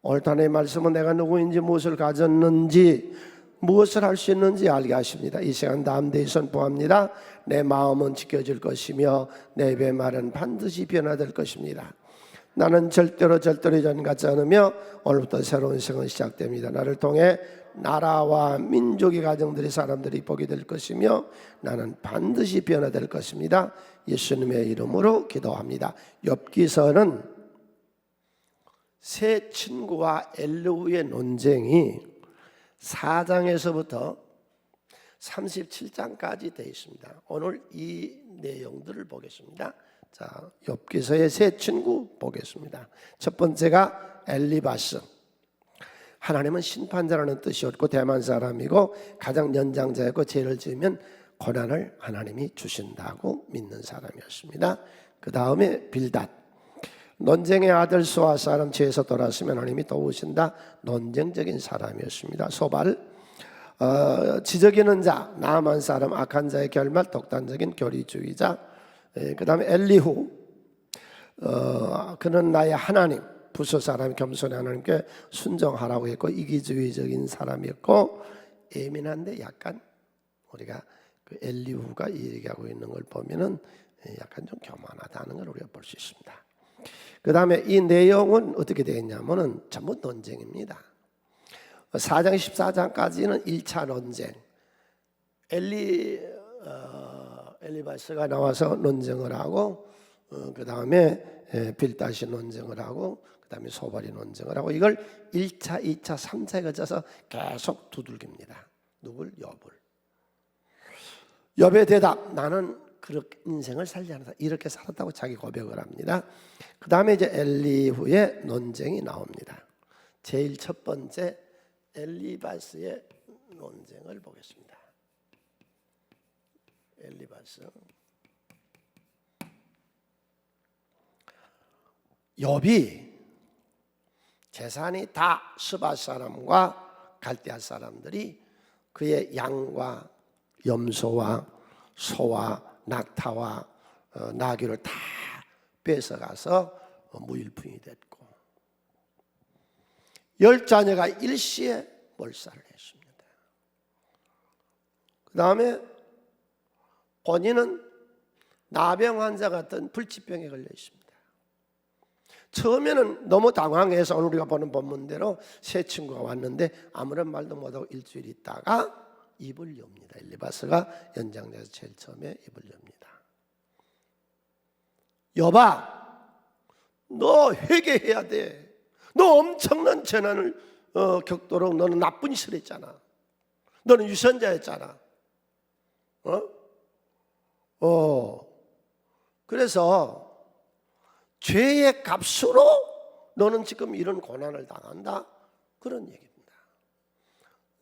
오늘 하나님의 말씀은 내가 누구인지, 무엇을 가졌는지, 무엇을 할 수 있는지 알게 하십니다. 이 시간 담대히 선포합니다. 내 마음은 지켜질 것이며 내 입의 말은 반드시 변화될 것입니다. 나는 절대로 전같지 않으며 오늘부터 새로운 생은 시작됩니다. 나를 통해 나라와 민족의 가정들이, 사람들이 보게 될 것이며 나는 반드시 변화될 것입니다. 예수님의 이름으로 기도합니다. 욥기서는 세 친구와 엘리후의 논쟁이 4장에서부터 37장까지 되어 있습니다. 오늘 이 내용들을 보겠습니다. 자, 욥기서의 세 친구 보겠습니다. 첫 번째가 엘리바스. 하나님은 심판자라는 뜻이었고 대만 사람이고 가장 연장자였고 죄를 지으면 고난을 하나님이 주신다고 믿는 사람이었습니다. 그 다음에 빌닷. 논쟁의 아들 수아 사람, 죄에서 돌아서면 하나님이 도우신다. 논쟁적인 사람이었습니다. 소발. 지저귀는 자, 나아만 사람, 악한 자의 결말, 독단적인 교리주의자. 그 다음에 엘리후. 그는 나의 하나님, 부서 사람, 겸손히 하나님께 순종하라고 했고 이기주의적인 사람이었고 예민한데 약간 우리가 그 엘리후가 얘기하고 있는 걸 보면은 약간 좀 교만하다는 걸 우리가 볼 수 있습니다. 그 다음에 이 내용은 어떻게 되겠냐면은 전부 논쟁입니다. 4장 14장까지는 1차 논쟁. 엘리바스가 나와서 논쟁을 하고 그 다음에 빌닷이 논쟁을 하고 그 다음에 소발이 논쟁을 하고 이걸 1차, 2차, 3차에 거쳐서 계속 두들깁니다. 누굴? 욥을. 욥의 대답, 나는 그렇게 인생을 살지 않았다, 이렇게 살았다고 자기 고백을 합니다. 그 다음에 이제 엘리후의 논쟁이 나옵니다. 제일 첫 번째 엘리바스의 논쟁을 보겠습니다. 엘리바스. 욥이 재산이 다 스바 사람과 갈대아 사람들이 그의 양과 염소와 소와 낙타와 나귀를 다 뺏어가서 무일푼이 됐고 10자녀가 일시에 몰살을 했습니다. 그 다음에 본인은 나병 환자 같은 불치병에 걸려 있습니다. 처음에는 너무 당황해서 오늘 우리가 보는 본문대로 세 친구가 왔는데 아무런 말도 못하고 일주일 있다가 입을 엽니다. 엘리바스가 연장자에서 제일 처음에 입을 엽니다. 욥아, 너 회개해야 돼. 너 엄청난 재난을 겪도록 너는 나쁜 짓을 했잖아. 너는 유선자였잖아. 그래서 죄의 값으로 너는 지금 이런 고난을 당한다, 그런 얘기입니다.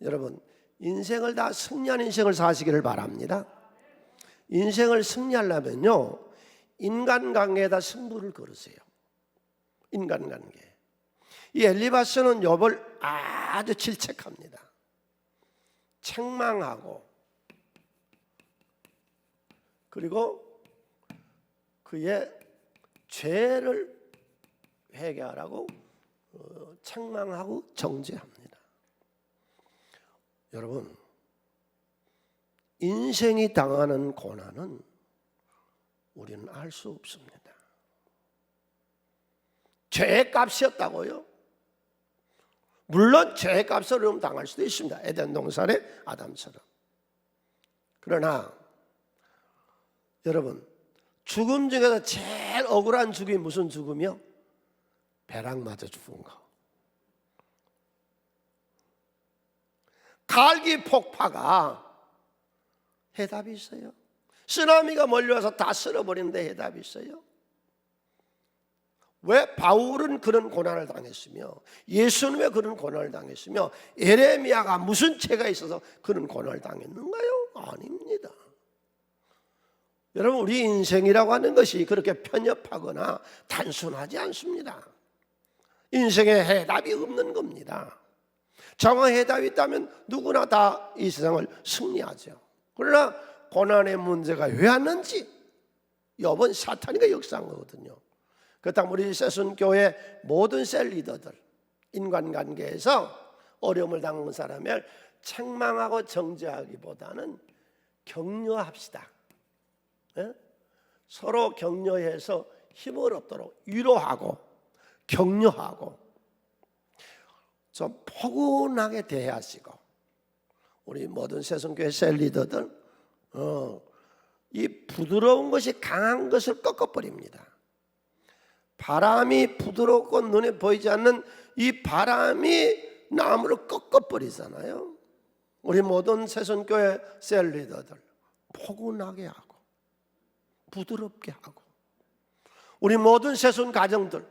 여러분, 인생을 다 승리한 인생을 사시기를 바랍니다. 인생을 승리하려면요, 인간관계에다 승부를 걸으세요. 인간관계. 이 엘리바스는 욥을 아주 질책합니다. 책망하고 그리고 그의 죄를 회개하라고 책망하고 정죄합니다. 여러분, 인생이 당하는 고난은 우리는 알 수 없습니다. 죄의 값이었다고요? 물론 죄의 값을 여러분 당할 수도 있습니다. 에덴 동산의 아담처럼. 그러나 여러분, 죽음 중에서 제일 억울한 죽음이 무슨 죽음이요? 벼락 맞아 죽은 거. 갈기 폭파가 해답이 있어요? 쓰나미가 몰려와서 다 쓸어버리는데 해답이 있어요? 왜 바울은 그런 고난을 당했으며 예수는 왜 그런 고난을 당했으며 예레미야가 무슨 죄가 있어서 그런 고난을 당했는가요? 아닙니다. 여러분, 우리 인생이라고 하는 것이 그렇게 편협하거나 단순하지 않습니다. 인생에 해답이 없는 겁니다. 정확한 해답이 있다면 누구나 다 이 세상을 승리하죠. 그러나 고난의 문제가 왜 왔는지 욥은 사탄이가 역사한 거거든요. 그렇다면 우리 세순교회 모든 셀 리더들, 인간관계에서 어려움을 당한 사람을 책망하고 정죄하기보다는 격려합시다. 예? 서로 격려해서 힘을 얻도록 위로하고 격려하고 좀 포근하게 대하시고, 우리 모든 새송교회 셀리더들 이 부드러운 것이 강한 것을 꺾어버립니다. 바람이 부드럽고 눈에 보이지 않는 이 바람이 나무를 꺾어버리잖아요. 우리 모든 새송교회 셀리더들 포근하게 하고 부드럽게 하고, 우리 모든 새손 가정들,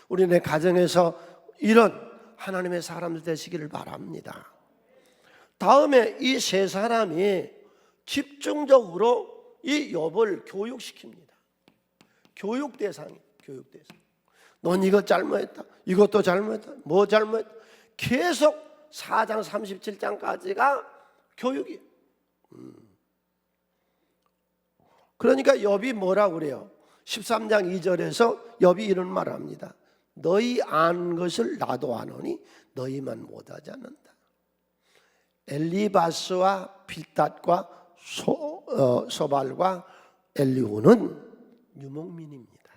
우리네 가정에서 이런 하나님의 사람들 되시기를 바랍니다. 다음에 이 세 사람이 집중적으로 이 욥을 교육시킵니다. 교육 대상이, 교육 대상. 넌 이것 잘못했다, 이것도 잘못했다, 뭐 잘못했다. 계속 4장 37장까지가 교육이에요. 그러니까 욥이 뭐라고 그래요? 13장 2절에서 욥이 이런 말을 합니다. 너희 안 것을 나도 아노니 너희만 못하지 않는다. 엘리바스와 빌닷과 소발과 엘리후는 유목민입니다.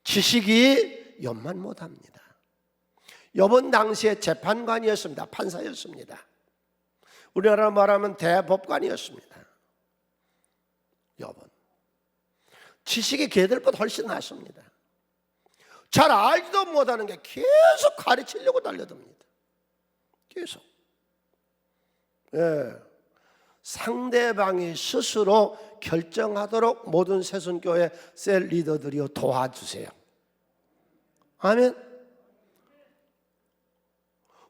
지식이 욥만 못합니다. 욥은 당시에 재판관이었습니다. 판사였습니다. 우리나라 말하면 대법관이었습니다. 욥은 지식이 걔들보다 훨씬 낫습니다. 잘 알지도 못하는 게 계속 가르치려고 달려듭니다. 계속. 예. 상대방이 스스로 결정하도록 모든 새순교회 셀 리더들이요 도와주세요. 아멘.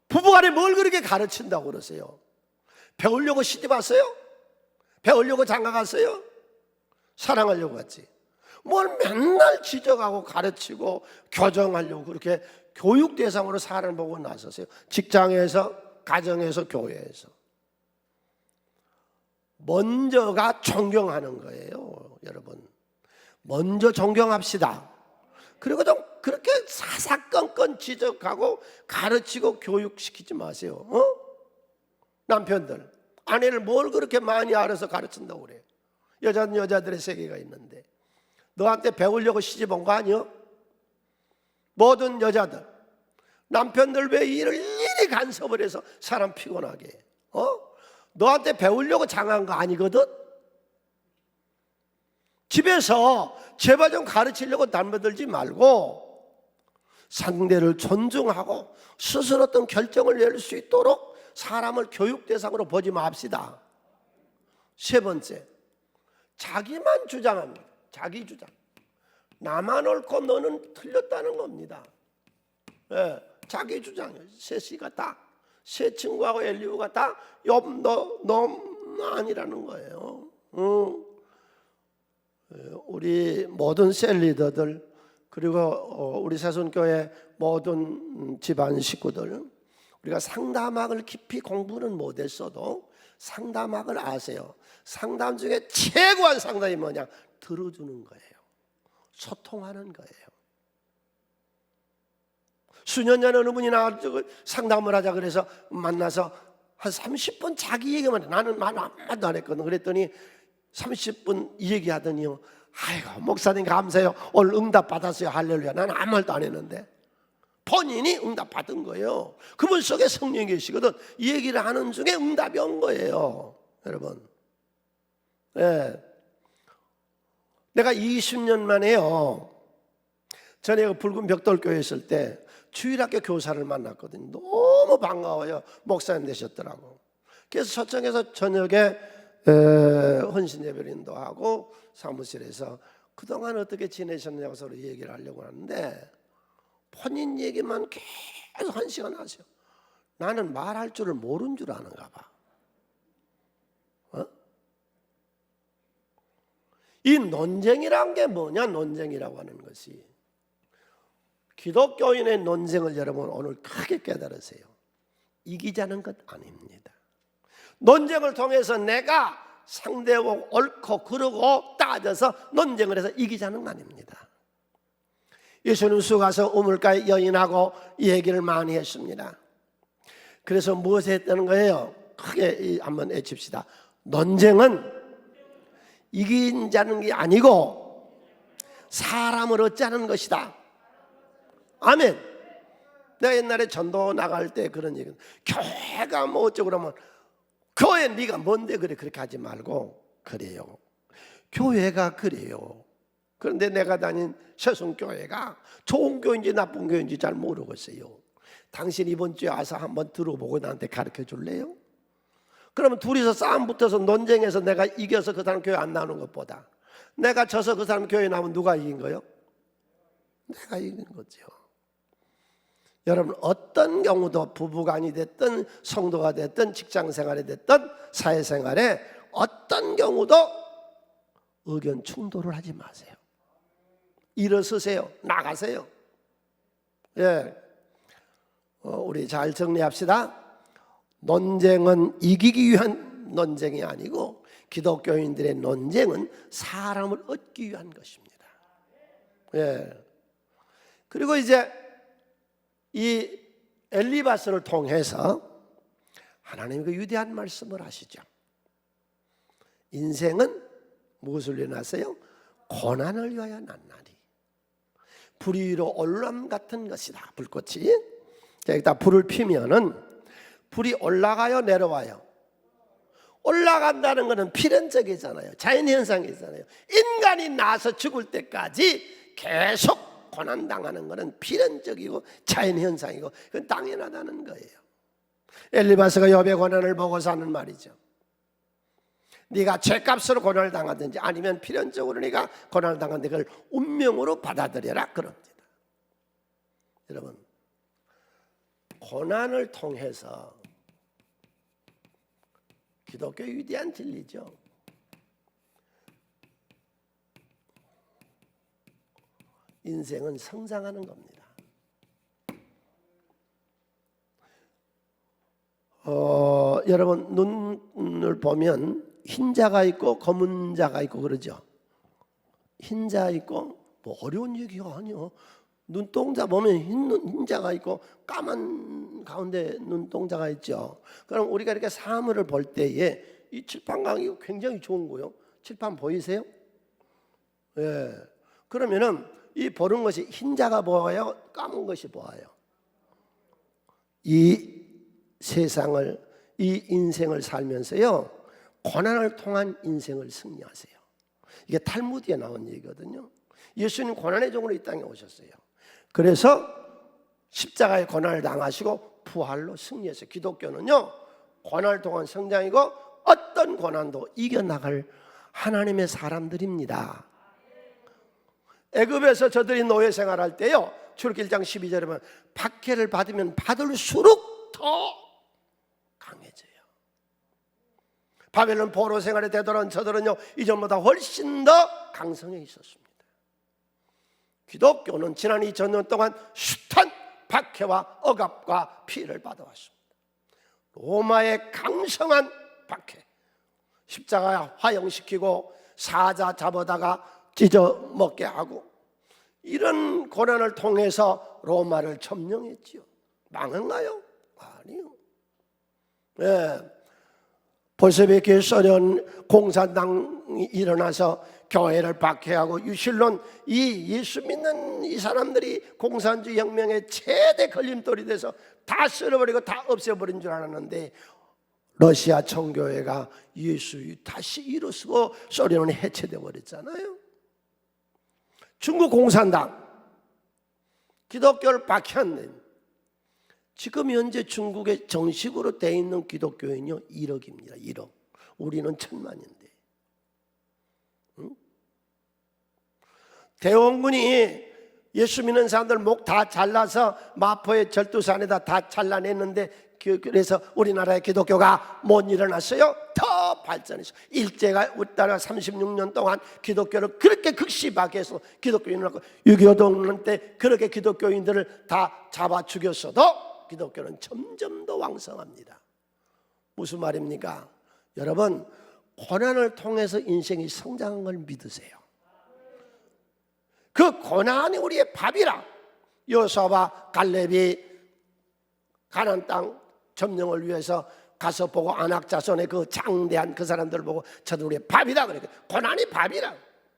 부부간에 뭘 그렇게 가르친다고 그러세요? 배우려고 시집 왔어요? 배우려고 장가 갔어요? 사랑하려고 갔지. 뭘 맨날 지적하고 가르치고 교정하려고 그렇게 교육 대상으로 사람을 보고 나서세요. 직장에서, 가정에서, 교회에서. 먼저가 존경하는 거예요, 여러분. 먼저 존경합시다. 그리고 좀 그렇게 사사건건 지적하고 가르치고 교육시키지 마세요. 남편들, 아내를 뭘 그렇게 많이 알아서 가르친다고 그래. 여자는 여자들의 세계가 있는데 너한테 배우려고 시집 온 거 아니야? 모든 여자들, 남편들 왜 일일이 간섭을 해서 사람 피곤하게 해? 너한테 배우려고 장한 거 아니거든? 집에서 제발 좀 가르치려고 담배들지 말고 상대를 존중하고 스스로 어떤 결정을 낼 수 있도록 사람을 교육 대상으로 보지 맙시다. 세 번째, 자기만 주장합니다. 자기 주장. 나만 옳고 너는 틀렸다는 겁니다. 예, 자기 주장이에요. 셋이가 다, 세 친구하고 엘리후가 다 욥 너 아니라는 거예요. 우리 모든 셀 리더들, 그리고 우리 새순교회 모든 집안 식구들, 우리가 상담학을 깊이 공부는 못했어도 상담학을 아세요. 상담 중에 최고한 상담이 뭐냐? 들어주는 거예요. 소통하는 거예요. 수년 전에 어느 분이 나와서 상담을 하자 그래서 만나서 한 30분 자기 얘기만 해. 나는 말 한마디도 안 했거든. 그랬더니 30분 이 얘기하더니요, 아이고 목사님 감사해요, 오늘 응답 받았어요, 할렐루야. 나는 아무 말도 안 했는데 본인이 응답 받은 거예요. 그분 속에 성령이 계시거든. 이 얘기를 하는 중에 응답이 온 거예요, 여러분. 네. 내가 20년 만에요, 전에 붉은 벽돌교회 있을 때 주일학교 교사를 만났거든요. 너무 반가워요. 목사님 되셨더라고. 그래서 초청해서 저녁에 헌신 예배를 인도하고 사무실에서 그동안 어떻게 지내셨냐고 서로 얘기를 하려고 하는데 본인 얘기만 계속 1시간 하세요. 나는 말할 줄을 모르는 줄 아는가 봐. 이 논쟁이란 게 뭐냐? 논쟁이라고 하는 것이, 기독교인의 논쟁을 여러분 오늘 크게 깨달으세요. 이기자는 것 아닙니다. 논쟁을 통해서 내가 상대하고 옳고 그르고 따져서 논쟁을 해서 이기자는 거 아닙니다. 예수님 수 가서 우물가에 여인하고 얘기를 많이 했습니다. 그래서 무엇을 했다는 거예요? 크게 한번 외칩시다. 논쟁은 이긴 자는 게 아니고 사람을 얻자는 것이다. 아멘. 내가 옛날에 전도 나갈 때 그런 얘기, 교회가 뭐 어쩌고 그러면 교회 네가 뭔데 그래, 그렇게 하지 말고, 그래요, 교회가 그래요. 그런데 내가 다닌 세송교회가 좋은 교회인지 나쁜 교회인지 잘 모르겠어요. 당신 이번 주에 와서 한번 들어보고 나한테 가르쳐 줄래요? 그러면 둘이서 싸움 붙어서 논쟁해서 내가 이겨서 그 사람 교회 안 나오는 것보다 내가 져서 그 사람 교회 나오면 누가 이긴 거요? 내가 이긴 거죠. 여러분, 어떤 경우도 부부간이 됐든 성도가 됐든 직장생활이 됐든 사회생활에 어떤 경우도 의견 충돌을 하지 마세요. 일어서세요. 나가세요. 예, 우리 잘 정리합시다. 논쟁은 이기기 위한 논쟁이 아니고 기독교인들의 논쟁은 사람을 얻기 위한 것입니다. 예. 그리고 이제 이 엘리바스를 통해서 하나님이 그 위대한 말씀을 하시죠. 인생은 무엇을 위해 났어요? 고난을 위하여 났나니 불이 위로 올람 같은 것이다. 불꽃이 여기다 불을 피면은 불이 올라가요, 내려와요? 올라간다는 것은 필연적이잖아요. 자연현상이잖아요. 인간이 나서 죽을 때까지 계속 고난당하는 것은 필연적이고 자연현상이고 그건 당연하다는 거예요. 엘리바스가 욥의 고난을 보고서 하는 말이죠. 네가 죄값으로 고난을 당하든지 아니면 필연적으로 네가 고난을 당하는데 그걸 운명으로 받아들여라 그럽니다. 여러분, 고난을 통해서 기독교의 위대한 진리죠. 인생은 성장하는 겁니다. 여러분, 눈을 보면 흰자가 있고 검은 자가 있고 그러죠. 흰자 있고 뭐 어려운 얘기가 아니요. 눈동자 보면 흰자가 있고 까만 가운데 눈동자가 있죠. 그럼 우리가 이렇게 사물을 볼 때에 이 칠판강이 굉장히 좋은 거예요. 칠판 보이세요? 예. 그러면은 이 보는 것이 흰자가 보여요? 까만 것이 보여요? 이 세상을, 이 인생을 살면서요, 고난을 통한 인생을 승리하세요. 이게 탈무드에 나온 얘기거든요. 예수님 고난의 종으로 이 땅에 오셨어요. 그래서 십자가의 고난을 당하시고 부활로 승리했어요. 기독교는요, 고난을 통한 성장이고 어떤 고난도 이겨나갈 하나님의 사람들입니다. 애굽에서 저들이 노예 생활할 때요, 출애굽기 1장 12절에 보면 박해를 받으면 받을수록 더 강해져요. 바벨론 포로 생활에 되돌아온 저들은요, 이전보다 훨씬 더 강성해 있었습니다. 기독교는 지난 2000년 동안 숱한 박해와 억압과 피해를 받아왔습니다. 로마의 강성한 박해, 십자가 화형시키고 사자 잡아다가 찢어 먹게 하고, 이런 고난을 통해서 로마를 점령했지요. 망했나요? 아니요. 예. 볼셰비키 소련 공산당이 일어나서 교회를 박해하고 유실론, 이 예수 믿는 이 사람들이 공산주의 혁명의 최대 걸림돌이 돼서 다 쓸어버리고 다 없애버린 줄 알았는데 러시아 청교회가 예수 다시 일어서고 소련은 해체되어 버렸잖아요. 중국 공산당 기독교를 박해한데 지금 현재 중국에 정식으로 돼 있는 기독교인요 1억입니다. 1억. 우리는 1000만인데. 응? 대원군이 예수 믿는 사람들 목 다 잘라서 마포의 절도산에다 다 잘라냈는데, 그래서 우리나라의 기독교가 못 일어났어요. 더 발전했어요. 일제가 우리나라 36년 동안 기독교를 그렇게 극심하게 해서 기독교인을 하고 6.25 동란 때 그렇게 기독교인들을 다 잡아 죽였어도 기독교는 점점 더 왕성합니다. 무슨 말입니까? 여러분, 고난을 통해서 인생이 성장한 걸 믿으세요. 그 고난이 우리의 밥이라. 여호수아와 갈렙이 가나안 땅 점령을 위해서 가서 보고 아낙 자손의 그 장대한 그 사람들을 보고 저들 우리의 밥이다 그러니까 고난이 밥이라.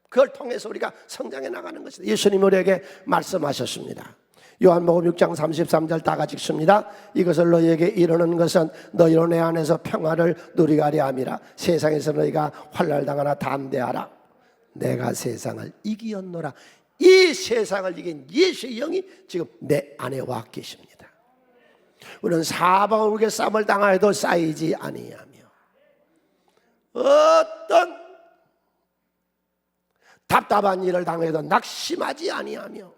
그걸 통해서 우리가 성장해 나가는 것이다. 예수님 우리에게 말씀하셨습니다. 요한복음 6장 33절 다 같이 읽습니다. 이것을 너희에게 이르는 것은 너희로 내 안에서 평화를 누리게 하려 함이라. 세상에서 너희가 환난을 당하나 담대하라. 내가 세상을 이기었노라. 이 세상을 이긴 예수의 영이 지금 내 안에 와 계십니다. 우리는 사방울게 싸움을 당하여도 쌓이지 아니하며 어떤 답답한 일을 당해도 낙심하지 아니하며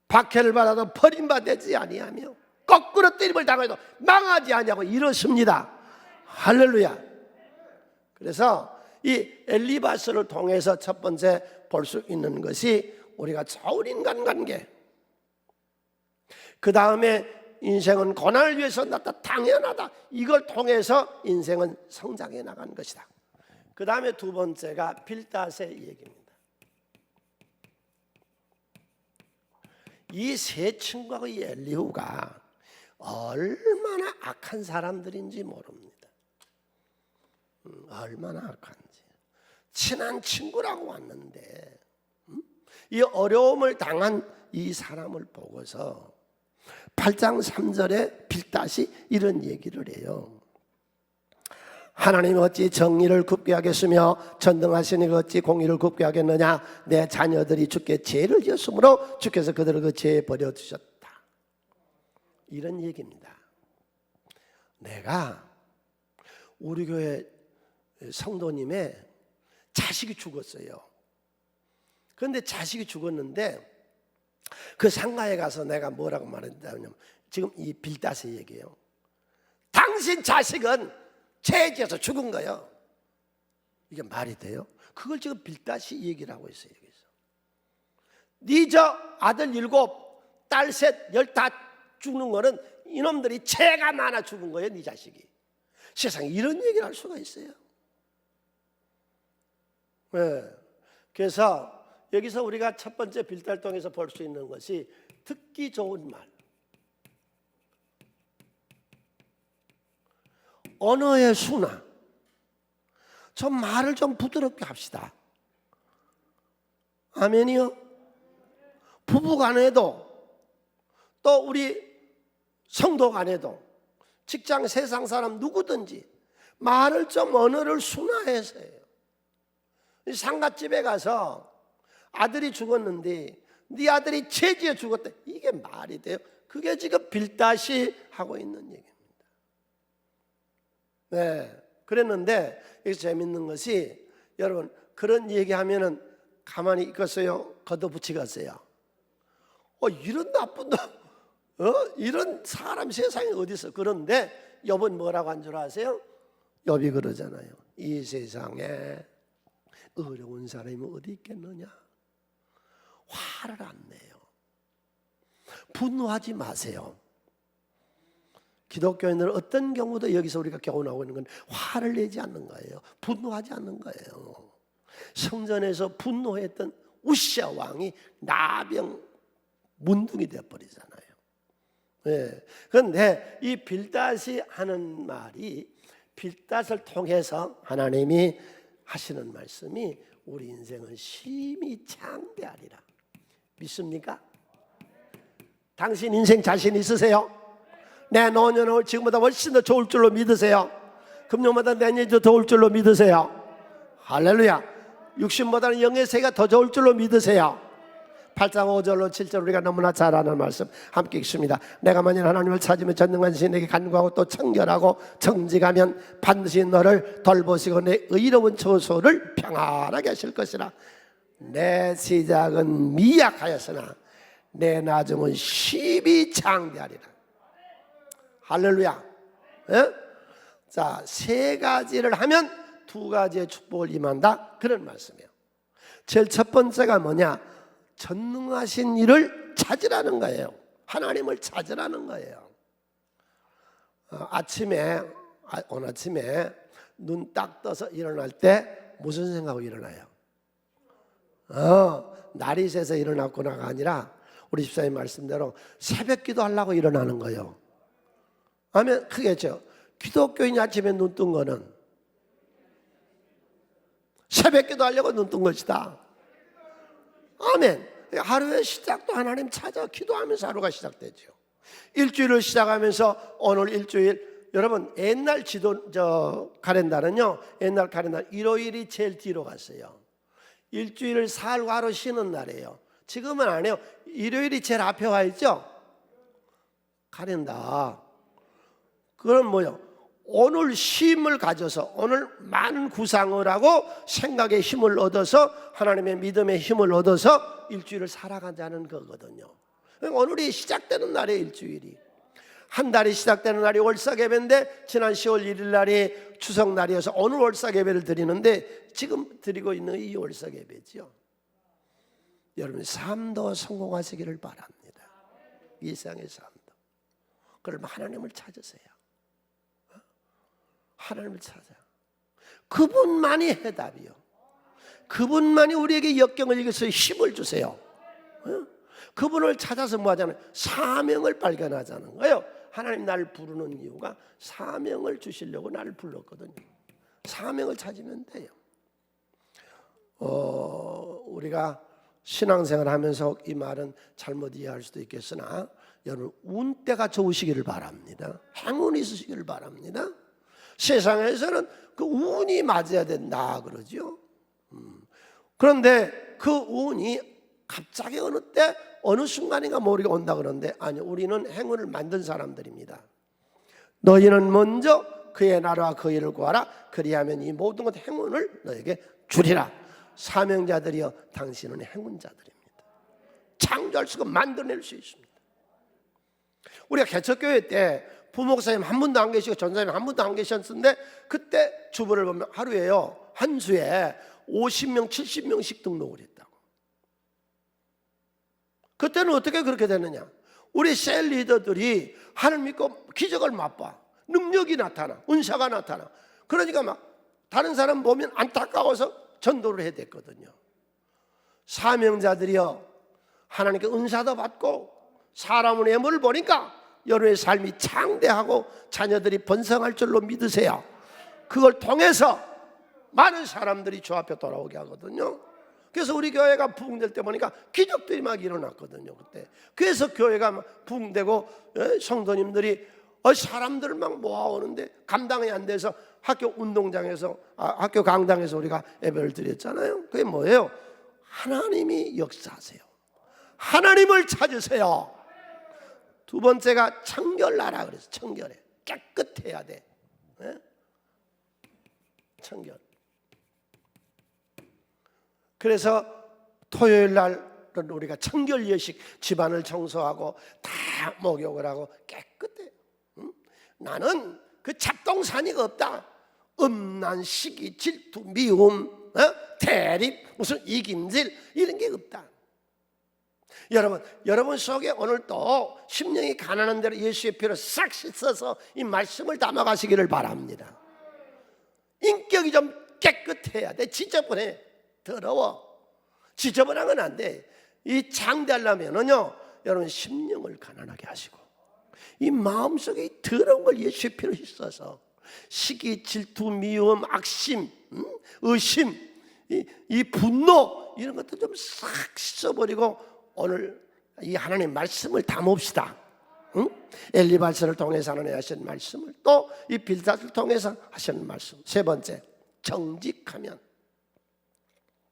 박해를 받아도 버림받지 아니하며 거꾸로 때림을 당해도 망하지 아니하고 이렇습니다. 할렐루야. 그래서 이 엘리바스를 통해서 첫 번째 볼 수 있는 것이 우리가 좋은 인간관계, 그 다음에 인생은 고난을 위해서 났다 당연하다. 이걸 통해서 인생은 성장해 나간 것이다. 그 다음에 두 번째가 빌닷의 얘기입니다. 이 세 친구하고 이 엘리후가 얼마나 악한 사람들인지 모릅니다. 얼마나 악한지. 친한 친구라고 왔는데 이 어려움을 당한 이 사람을 보고서 8장 3절에 빌닷이 이런 얘기를 해요. 하나님 어찌 정의를 굽게 하겠으며 전능하시니 어찌 공의를 굽게 하겠느냐. 내 자녀들이 주께 죄를 지었으므로 주께서 그들을 그 죄에 버려두셨다. 이런 얘기입니다. 내가 우리 교회 성도님의 자식이 죽었어요. 그런데 자식이 죽었는데 그 상가에 가서 내가 뭐라고 말했냐면 지금 이 빌닷의 얘기예요. 당신 자식은 죄 지어서 죽은 거예요. 이게 말이 돼요? 그걸 지금 빌닷이 얘기를 하고 있어요. 여기서. 네 저 아들 7, 딸 3, 10 다 죽는 거는 이놈들이 죄가 많아 죽은 거예요. 네 자식이. 세상에 이런 얘기를 할 수가 있어요. 네. 그래서 여기서 우리가 첫 번째 빌닷을 통해서 볼 수 있는 것이 듣기 좋은 말, 언어의 순화. 좀 말을 좀 부드럽게 합시다. 아멘이요. 부부간에도 또 우리 성도간에도 직장 세상 사람 누구든지 말을 좀 언어를 순화해서 해요. 상갓집에 가서 아들이 죽었는데 네 아들이 죄지어 죽었대. 이게 말이 돼요? 그게 지금 빌닷이 하고 있는 얘기입니다. 네, 그랬는데 여기서 재밌는 것이 여러분 그런 얘기하면은 가만히 있겠어요? 걷어붙이겠어요? 이런 나쁜 놈, 이런 사람 세상에 어디 있어? 그런데 욥은 뭐라고 한 줄 아세요? 욥이 그러잖아요. 이 세상에 어려운 사람이 어디 있겠느냐? 화를 안 내요. 분노하지 마세요. 기독교인들은 어떤 경우도 여기서 우리가 교훈하고 있는 건 화를 내지 않는 거예요. 분노하지 않는 거예요. 성전에서 분노했던 우시아 왕이 나병 문둥이 되어버리잖아요. 네. 그런데 이 빌닷이 하는 말이 빌닷을 통해서 하나님이 하시는 말씀이 우리 인생은 심히 장대하리라. 믿습니까? 당신 인생 자신 있으세요? 내 노년은 지금보다 훨씬 더 좋을 줄로 믿으세요? 금년보다 내년이 더 좋을 줄로 믿으세요? 할렐루야. 육신보다는 영의 세계가 더 좋을 줄로 믿으세요? 8장 5절로 7절 우리가 너무나 잘 아는 말씀 함께 읽습니다. 내가 만일 하나님을 찾으며 전능한 신에게 간구하고 또 청결하고 정직하면 반드시 너를 돌보시고 내 의로운 처소를 평안하게 하실 것이라. 내 시작은 미약하였으나 내 나중은 심히 장대하리라. 할렐루야. 예? 자, 세 가지를 하면 두 가지의 축복을 임한다. 그런 말씀이에요. 제일 첫 번째가 뭐냐? 전능하신 이를 찾으라는 거예요. 하나님을 찾으라는 거예요. 오늘 아침에 눈 딱 떠서 일어날 때 무슨 생각하고 일어나요? 날이 새서 일어났구나가 아니라 우리 집사님 말씀대로 새벽 기도 하려고 일어나는 거예요. 아멘. 크겠죠. 기독교인이 아침에 눈 뜬 거는 새벽 기도 하려고 눈 뜬 것이다. 아멘. 하루의 시작도 하나님 찾아 기도하면서 하루가 시작되죠. 일주일을 시작하면서 오늘 일주일, 여러분 옛날 카렌다는요, 옛날 카렌다 일요일이 제일 뒤로 갔어요. 일주일을 살고 하루 쉬는 날이에요. 지금은 안 해요. 일요일이 제일 앞에 와 있죠. 카렌다. 그럼 뭐요? 오늘 쉼을 가져서, 오늘 많은 구상을 하고 생각의 힘을 얻어서, 하나님의 믿음의 힘을 얻어서 일주일을 살아가자는 거거든요. 오늘이 시작되는 날이에요. 일주일이 한 달이 시작되는 날이 월삭예배인데, 지난 10월 1일 날이 추석날이어서 오늘 월삭예배를 드리는데, 지금 드리고 있는 이 월삭예배죠. 여러분 삶도 성공하시기를 바랍니다. 이 세상의 삶도. 그러면 하나님을 찾으세요. 하나님을 찾아요. 그분만이 해답이요. 그분만이 우리에게 역경을 이겨서 힘을 주세요. 그분을 찾아서 뭐 하잖아요? 사명을 발견하자는 거예요. 하나님 나를 부르는 이유가 사명을 주시려고 나를 불렀거든요. 사명을 찾으면 돼요. 우리가 신앙생활 하면서 이 말은 잘못 이해할 수도 있겠으나, 여러분 운때가 좋으시기를 바랍니다. 행운이 있으시기를 바랍니다. 세상에서는 그 운이 맞아야 된다 그러죠. 그런데 그 운이 갑자기 어느 때 어느 순간인가 모르게 온다 그러는데, 아니요, 우리는 행운을 만든 사람들입니다. 너희는 먼저 그의 나라와 그 일을 구하라. 그리하면 이 모든 것 행운을 너에게 주리라. 사명자들이여, 당신은 행운자들입니다. 창조할 수가 만들어낼 수 있습니다. 우리가 개척교회 때 부목사님 한 분도 안 계시고 전사님 한 분도 안 계셨는데, 그때 주보를 보면 하루에요, 한 수에 50명 70명씩 등록을 했다고. 그때는 어떻게 그렇게 되느냐? 우리 셀 리더들이 하나님 믿고 기적을 맛봐. 능력이 나타나, 은사가 나타나. 그러니까 막 다른 사람 보면 안타까워서 전도를 해야 됐거든요. 사명자들이여, 하나님께 은사도 받고 사람의 예물을 보니까 여러분의 삶이 창대하고 자녀들이 번성할 줄로 믿으세요. 그걸 통해서 많은 사람들이 주 앞에 돌아오게 하거든요. 그래서 우리 교회가 부흥될 때 보니까 기적들이 막 일어났거든요. 그때. 그래서 교회가 막 부흥되고 성도님들이 사람들을 막 모아오는데 감당이 안 돼서 학교 운동장에서 학교 강당에서 우리가 예배를 드렸잖아요. 그게 뭐예요? 하나님이 역사하세요. 하나님을 찾으세요. 두 번째가 청결하라 그래서, 청결해. 깨끗해야 돼. 청결. 그래서 토요일 날은 우리가 청결 예식, 집안을 청소하고 다 목욕을 하고 깨끗해. 나는 그 잡동사니가 없다. 음란, 시기, 질투, 미움, 대립, 무슨 이김질 이런 게 없다. 여러분 속에 오늘 또 심령이 가난한 대로 예수의 피로 싹 씻어서 이 말씀을 담아가시기를 바랍니다. 인격이 좀 깨끗해야 돼. 지저분해. 더러워. 지저분한 건 안 돼. 이 장대하려면은요, 여러분 심령을 가난하게 하시고 이 마음속에 이 더러운 걸 예수의 피로 씻어서 시기, 질투, 미움, 악심, 의심, 이 분노 이런 것도 좀 싹 씻어버리고 오늘 이 하나님 말씀을 담읍시다. 엘리발서를 통해서 하나님 하신 말씀을, 또 이 빌닷을 통해서 하시는 말씀. 세 번째, 정직하면.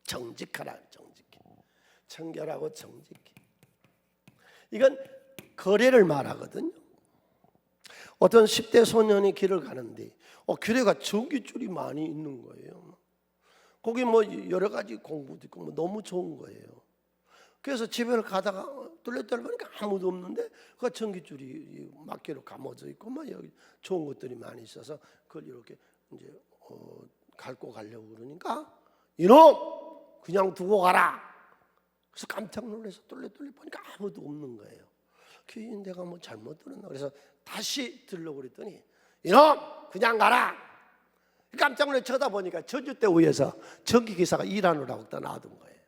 정직하라. 정직해. 청결하고 정직해. 이건 거래를 말하거든요. 어떤 10대 소년이 길을 가는데 길에가 전깃줄이 많이 있는 거예요. 거기 뭐 여러 가지 공부도 있고 뭐 너무 좋은 거예요. 그래서 집에 가다가 뚫렸다 보니까 아무도 없는데 그 전깃줄이 막기로 감아져 있고 막 여기 좋은 것들이 많이 있어서 그걸 이렇게 이제 밟고 가려고 그러니까, 이놈 그냥 두고 가라. 그래서 깜짝 놀라서 뚫려 보니까 아무도 없는 거예요. 내가 뭐 잘못 들었나. 그래서 다시 들려고 그랬더니, 이놈 그냥 가라. 깜짝 놀라 쳐다보니까 전주대 위에서 전기기사가 일하느라고 다 놔둔 거예요.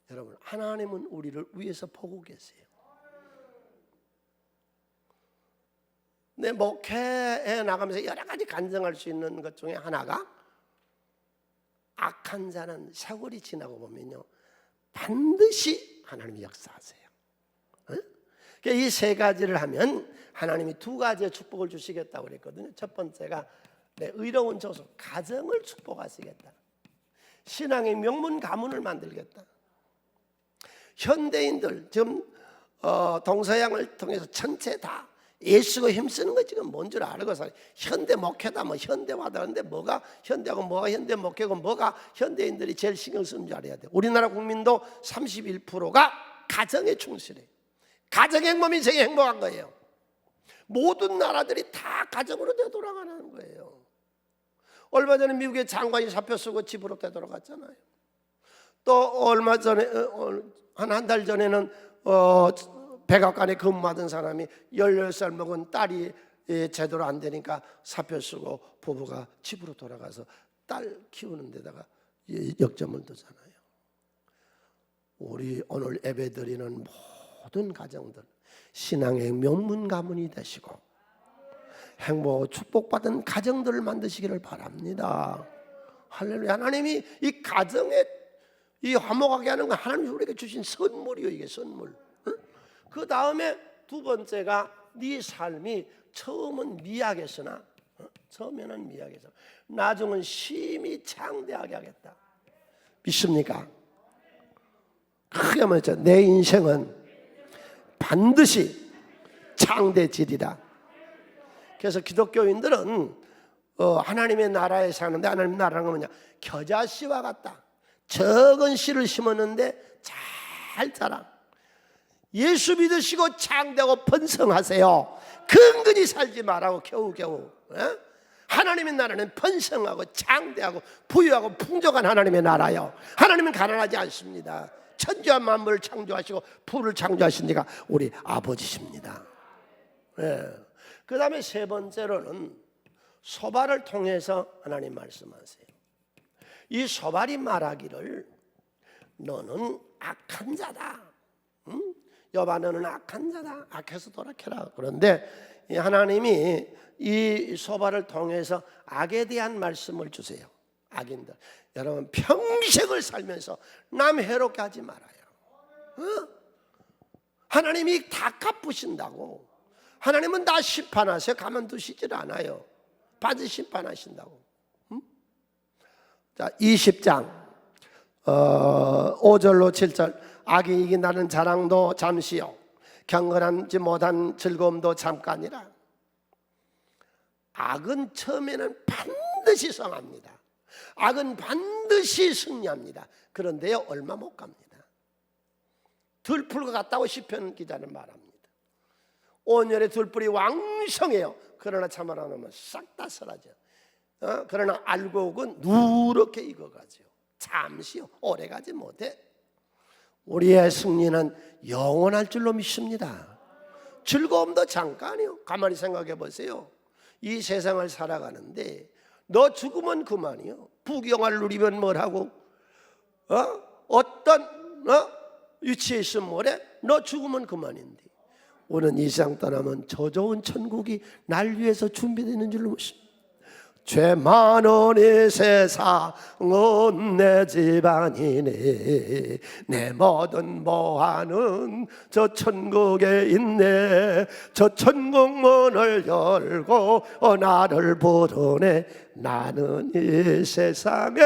여러분, 하나님은 우리를 위해서 보고 계세요. 내 목회에 나가면서 여러 가지 간증할 수 있는 것 중에 하나가, 악한 자는 세월이 지나고 보면요 반드시 하나님이 역사하세요. 이 세 가지를 하면 하나님이 두 가지의 축복을 주시겠다고 그랬거든요. 첫 번째가 내 의로운 조소, 가정을 축복하시겠다. 신앙의 명문 가문을 만들겠다. 현대인들 지금 동서양을 통해서 전체 다 예수가 힘쓰는 거 지금 뭔 줄 알고 살아요. 현대 목회다, 뭐 현대화다. 근데 뭐가 현대하고 뭐가 현대 목회고 뭐가 현대인들이 제일 신경 쓰는 줄 알아야 돼. 우리나라 국민도 31%가 가정에 충실해. 가정 행복이 제일 행복한 거예요. 모든 나라들이 다 가정으로 되돌아가는 거예요. 얼마 전에 미국의 장관이 사표 쓰고 집으로 되돌아갔잖아요. 또 얼마 전에 한 달 전에는 백악관에 근무하던 사람이 18살 먹은 딸이 제대로 안 되니까 사표 쓰고 부부가 집으로 돌아가서 딸 키우는 데다가 역점을 두잖아요. 우리 오늘 예배드리는 모든 가정들 신앙의 명문 가문이 되시고 행복 축복받은 가정들을 만드시기를 바랍니다. 할렐루야. 하나님이 이 가정에 이 화목하게 하는 건 하나님이 우리에게 주신 선물이요. 이게 선물. 그 다음에 두 번째가 네 삶이 처음은 미약했으나 처음에는 미약해서 나중은 심히 창대하게 하겠다. 믿습니까? 크게 말해서 내 인생은 반드시 창대지리라. 그래서 기독교인들은 하나님의 나라에 사는데, 하나님의 나라는 뭐냐? 겨자씨와 같다. 적은 씨를 심었는데 잘 자라. 예수 믿으시고 창대하고 번성하세요. 근근히 살지 말라고 겨우겨우. 하나님의 나라는 번성하고 창대하고 부유하고 풍족한 하나님의 나라요. 하나님은 가난하지 않습니다. 천지와 만물을 창조하시고 풀을 창조하신 이가 우리 아버지십니다. 그 다음에 세 번째로는 소발을 통해서 하나님 말씀하세요. 이 소발이 말하기를 너는 악한 자다. 여봐, 너는 악한 자다. 악해서 돌아켜라. 그런데 하나님이 이 소발을 통해서 악에 대한 말씀을 주세요. 악인들, 여러분 평생을 살면서 남 해롭게 하지 말아요. 하나님이 다 갚으신다고. 하나님은 다 심판하세요. 가만두시질 않아요. 반드시 심판하신다고. 자, 20장 5절로 7절. 악이 이긴다는 자랑도 잠시요, 경건하지 못한 즐거움도 잠깐이라. 악은 처음에는 반드시 성합니다. 악은 반드시 승리합니다. 그런데요, 얼마 못 갑니다. 들풀과 같다고 시편 기자는 말합니다. 온열의 들풀이 왕성해요. 그러나 참아라 놓으면 싹 다 사라져. 그러나 알곡은 누렇게 익어가죠. 잠시요, 오래가지 못해. 우리의 승리는 영원할 줄로 믿습니다. 즐거움도 잠깐이요. 가만히 생각해 보세요. 이 세상을 살아가는데 너 죽으면 그만이요. 부귀영화를 누리면 뭘하고 어떤 위치에 있으면 뭐래? 너 죽으면 그만인데 우리는 이 세상 떠나면 저 좋은 천국이 날 위해서 준비되는 줄로 믿습니다. 죄 많은 이 세상은 내 집안이네. 내 모든 보화는 저 천국에 있네. 저 천국 문을 열고 나를 부르네. 나는 이 세상에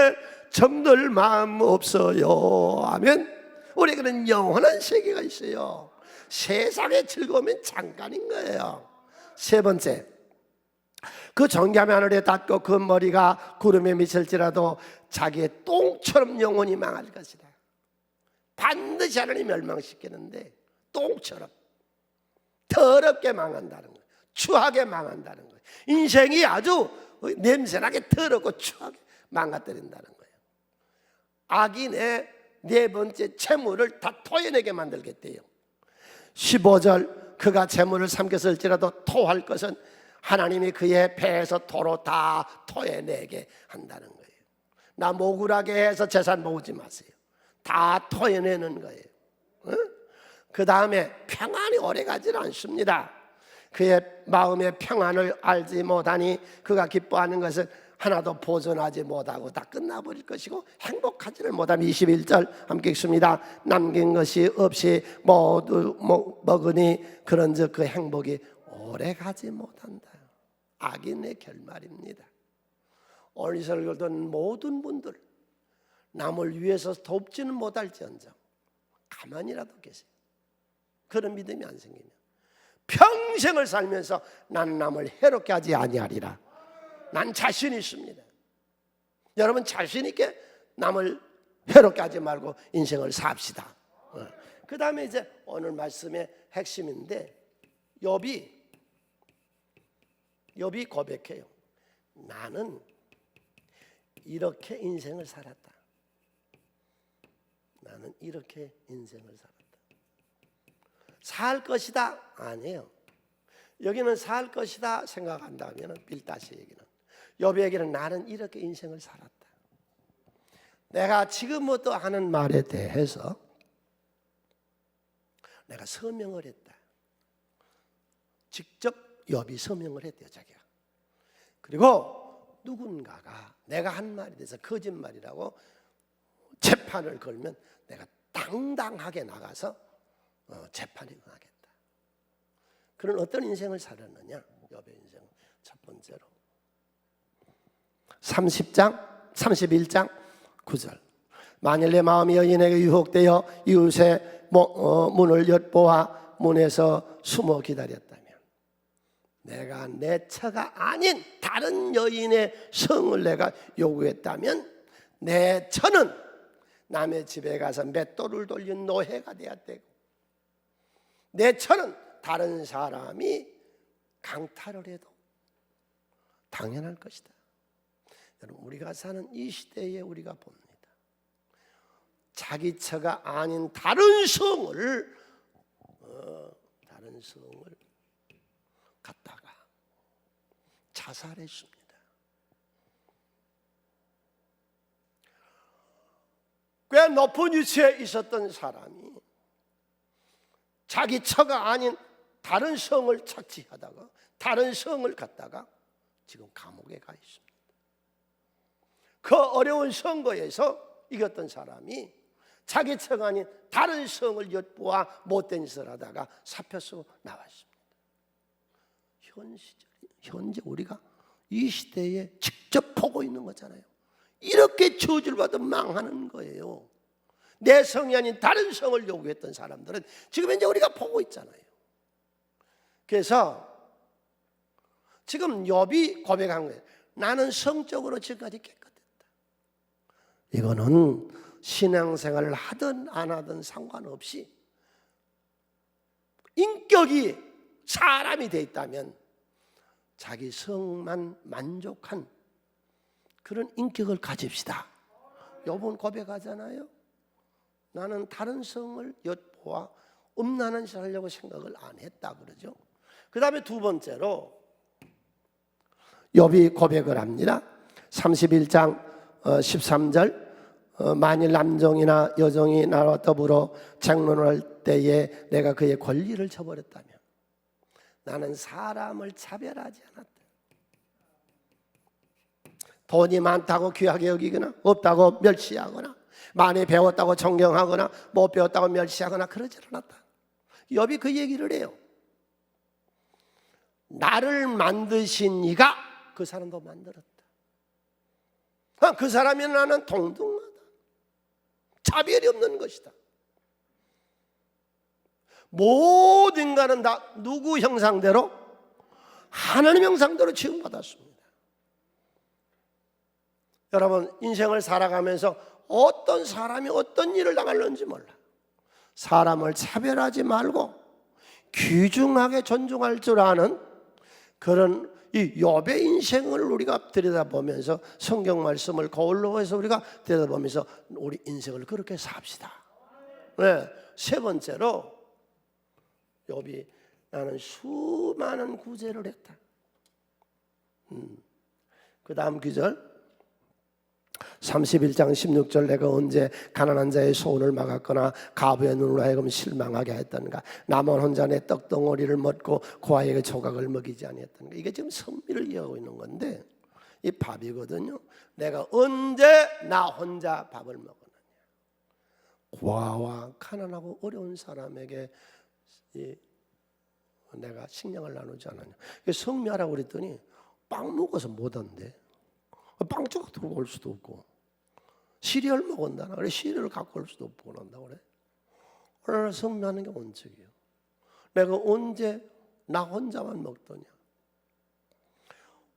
정들 마음 없어요. 아멘. 우리에게는 영원한 세계가 있어요. 세상의 즐거움은 잠깐인 거예요. 세 번째, 그 정결한 하늘에 닿고 그 머리가 구름에 미칠지라도 자기의 똥처럼 영원히 망할 것이다. 반드시 하나님 멸망시키는데 똥처럼 더럽게 망한다는 거예요. 추하게 망한다는 거예요. 인생이 아주 냄새나게 더럽고 추하게 망가뜨린다는 거예요. 악인의 네 번째 재물을 다 토해내게 만들겠대요. 15절, 그가 재물을 삼켰을지라도 토할 것은 하나님이 그의 배에서 도로 다 토해내게 한다는 거예요. 나 모굴하게 해서 재산 모으지 마세요. 다 토해내는 거예요. 그 다음에 평안이 오래가지는 않습니다. 그의 마음의 평안을 알지 못하니 그가 기뻐하는 것을 하나도 보존하지 못하고 다 끝나버릴 것이고 행복하지를 못하면 21절 함께 읽습니다. 남긴 것이 없이 모두 먹으니 그런즉 그 행복이 오래가지 못한다. 악인의 결말입니다. 오늘 이 설교를 듣는 모든 분들 남을 위해서 돕지는 못할지언정 가만히라도 계세요. 그런 믿음이 안 생기면 평생을 살면서 난 남을 해롭게 하지 아니하리라. 난 자신 있습니다. 여러분 자신 있게 남을 해롭게 하지 말고 인생을 삽시다. 그 다음에 이제 오늘 말씀의 핵심인데 욥이 고백해요. 나는 이렇게 인생을 살았다. 나는 이렇게 인생을 살았다. 살 것이다? 아니에요. 여기는 살 것이다 생각한다면 빌다시 얘기는 욥에게는 나는 이렇게 인생을 살았다. 내가 지금부터 하는 말에 대해서 내가 서명을 했다. 직접 욥이 서명을 했대요, 자기가. 그리고 누군가가 내가 한 말에 대해서 거짓말이라고 재판을 걸면 내가 당당하게 나가서 재판에 응하겠다. 그런 어떤 인생을 살았느냐? 욥의 인생 첫 번째로 31장 9절 만일 내 마음이 여인에게 유혹되어 이웃의 문을 엿보아 문에서 숨어 기다렸다면 내가 내 처가 아닌 다른 여인의 성을 내가 요구했다면 내 처는 남의 집에 가서 맷돌을 돌린 노예가 되었대고 내 처는 다른 사람이 강탈을 해도 당연할 것이다. 여러분 우리가 사는 이 시대에 우리가 봅니다. 자기 처가 아닌 다른 성을 갖다가 자살했습니다. 꽤 높은 위치에 있었던 사람이 자기 처가 아닌 다른 성을 착취하다가 다른 성을 갖다가 지금 감옥에 가 있습니다. 그 어려운 선거에서 이겼던 사람이 자기 처가 아닌 다른 성을 엿보아 못된 짓을 하다가 사표쓰고 나왔습니다. 현재 우리가 이 시대에 직접 보고 있는 거잖아요. 이렇게 저주를 받아 망하는 거예요. 내 성이 아닌 다른 성을 요구했던 사람들은 지금 현재 우리가 보고 있잖아요. 그래서 지금 욥이 고백한 거예요. 나는 성적으로 지금까지 깨끗했다. 이거는 신앙생활을 하든 안 하든 상관없이 인격이 사람이 돼 있다면 자기 성만 만족한 그런 인격을 가집시다. 욥은 고백하잖아요. 나는 다른 성을 엿보아 음란한 짓을 하려고 생각을 안 했다 그러죠. 그 다음에 두 번째로 욥이 고백을 합니다. 31장 13절 만일 남종이나 여종이 나와 더불어 장론을 할 때에 내가 그의 권리를 저버렸다면 나는 사람을 차별하지 않았다. 돈이 많다고 귀하게 여기거나 없다고 멸시하거나 많이 배웠다고 존경하거나 못 배웠다고 멸시하거나 그러지 않았다. 욥이 그 얘기를 해요. 나를 만드신 이가 그 사람도 만들었다. 그 사람이 나는 동등하다. 차별이 없는 것이다. 모든 인간은 다 누구 형상대로? 하나님 형상대로 지음받았습니다. 여러분 인생을 살아가면서 어떤 사람이 어떤 일을 당할는지 몰라. 사람을 차별하지 말고 귀중하게 존중할 줄 아는 그런 이 욥의 인생을 우리가 들여다보면서 성경 말씀을 거울로 해서 우리가 들여다보면서 우리 인생을 그렇게 삽시다. 네. 세 번째로 욥이 나는 수많은 구제를 했다. 그 다음 구절 31장 16절 내가 언제 가난한 자의 소원을 막았거나 가부의 눈으로 하여금 실망하게 했던가 나만 혼자 내 떡덩어리를 먹고 고아에게 조각을 먹이지 아니했던가. 이게 지금 성미를 이어가고 있는 건데 이 밥이거든요. 내가 언제 나 혼자 밥을 먹었느냐. 고아와 가난하고 어려운 사람에게 내가 식량을 나누지 않았냐. 성미하라고 그랬더니 빵 먹어서 못한대. 빵 조각 들고 올 수도 없고 시리얼 먹었다나 그래 시리얼을 갖고 올 수도 없고 그런다고 그래. 얼마나 성미하는 게 원칙이에요. 내가 언제 나 혼자만 먹더냐.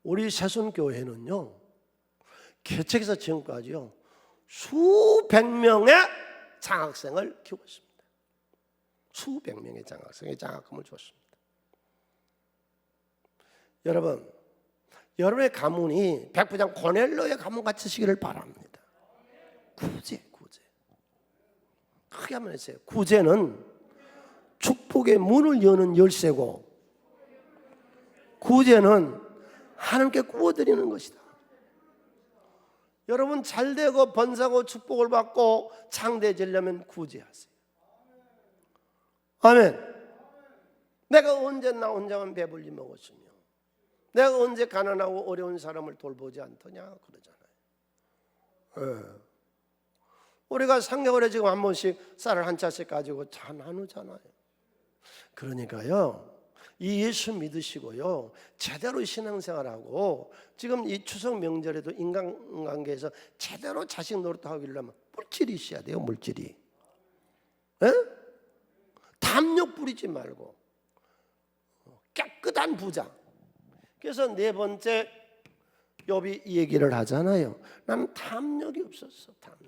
우리 새순교회는요 개척에서 지금까지요 수백 명의 장학생을 키우고 있습니다. 수백 명의 장학생의 장학금을 줬습니다. 여러분, 여러분의 가문이 백부장 고넬로의 가문 같으시기를 바랍니다. 구제. 크게 한번 해주세요. 구제는 축복의 문을 여는 열쇠고 구제는 하나님께 구워드리는 것이다. 여러분 잘되고 번사고 축복을 받고 창대해지려면 구제하세요. 아멘. 내가 언제 나 혼자만 배불리 먹었으며 내가 언제 가난하고 어려운 사람을 돌보지 않더냐 그러잖아요. 우리가 3개월에 지금 한 번씩 쌀을 한 차씩 가지고 다 나누잖아요. 그러니까요 이 예수 믿으시고요 제대로 신앙생활하고 지금 이 추석 명절에도 인간관계에서 제대로 자식 노릇하고 이러려면 물질이 있어야 돼요. 물질이. 탐욕 부리지 말고 깨끗한 부자. 그래서 네 번째 욥이 이 얘기를 하잖아요. 나는 탐욕이 없었어. 탐욕.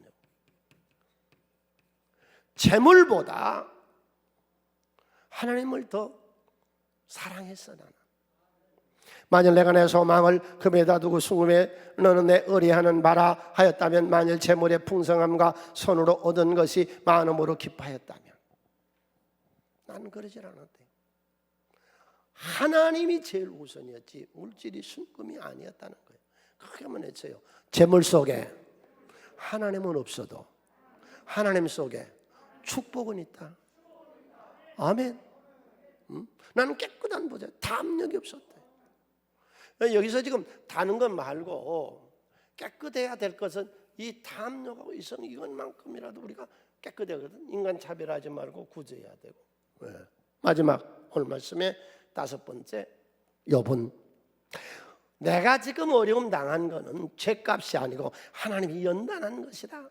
재물보다 하나님을 더 사랑했어. 나는. 만일 내가 내 소망을 금에다 두고 수금에 너는 내 의뢰하는 바라 하였다면 만일 재물의 풍성함과 손으로 얻은 것이 많음으로 기뻐하였다면 나는 그러질 않았대. 하나님이 제일 우선이었지 물질이 순금이 아니었다는 거예요. 크게 한번 외쳐요. 재물 속에 하나님은 없어도 하나님 속에 축복은 있다. 아멘. 나는 깨끗한 부자, 탐욕이 없었대. 여기서 지금 다는 것 말고 깨끗해야 될 것은 이 탐욕하고 이성 이것만큼이라도 우리가 깨끗하거든. 인간 차별하지 말고 구제해야 되고. 마지막 오늘 말씀에 5번째 욥은 내가 지금 어려움 당한 거는 죄값이 아니고 하나님이 연단한 것이다.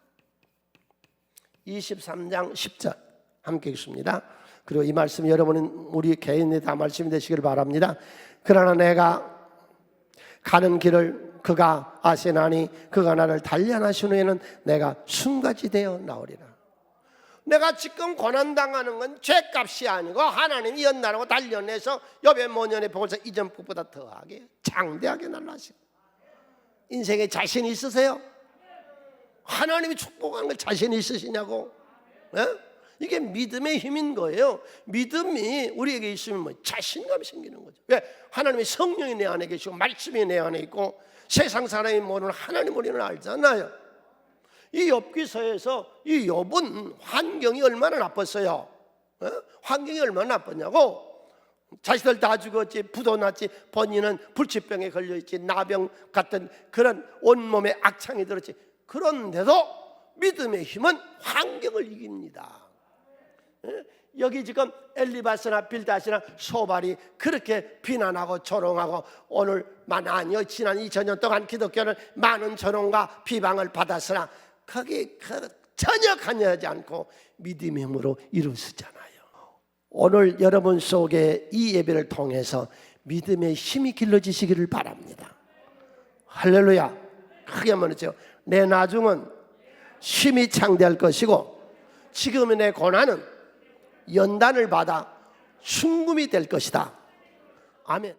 23장 10절 함께 읽습니다. 그리고 이 말씀 여러분은 우리 개인에 다 말씀이 되시길 바랍니다. 그러나 내가 가는 길을 그가 아시나니 그가 나를 단련하신 후에는 내가 순가지 되어 나오리라. 내가 지금 고난당하는 건 죄값이 아니고 하나님이 연단하고 단련해서 욥의 모년에 보고서 이전 것보다 더하게 장대하게 날라시고. 인생에 자신 있으세요? 하나님이 축복하는 걸 자신 있으시냐고? 이게 믿음의 힘인 거예요. 믿음이 우리에게 있으면 뭐 자신감이 생기는 거죠. 왜? 하나님의 성령이 내 안에 계시고 말씀이 내 안에 있고 세상 사람이 모르는 하나님 우리는 알잖아요. 이 욥기서에서 이 욥은 환경이 얼마나 나빴어요. 환경이 얼마나 나빴냐고. 자식들 다 죽었지, 부도 났지, 본인은 불치병에 걸려있지, 나병 같은 그런 온몸에 악창이 들었지. 그런데도 믿음의 힘은 환경을 이깁니다. 여기 지금 엘리바스나 빌닷이나 소발이 그렇게 비난하고 조롱하고 오늘만 아니요 지난 2000년 동안 기독교는 많은 조롱과 비방을 받았으나 거기 전혀 관여하지 않고 믿음의 힘으로 이루어지잖아요. 오늘 여러분 속에 이 예배를 통해서 믿음의 힘이 길러지시기를 바랍니다. 할렐루야. 크게 한번 했죠. 내 나중은 힘이 창대할 것이고 지금의 내 고난은 연단을 받아 순금이 될 것이다. 아멘.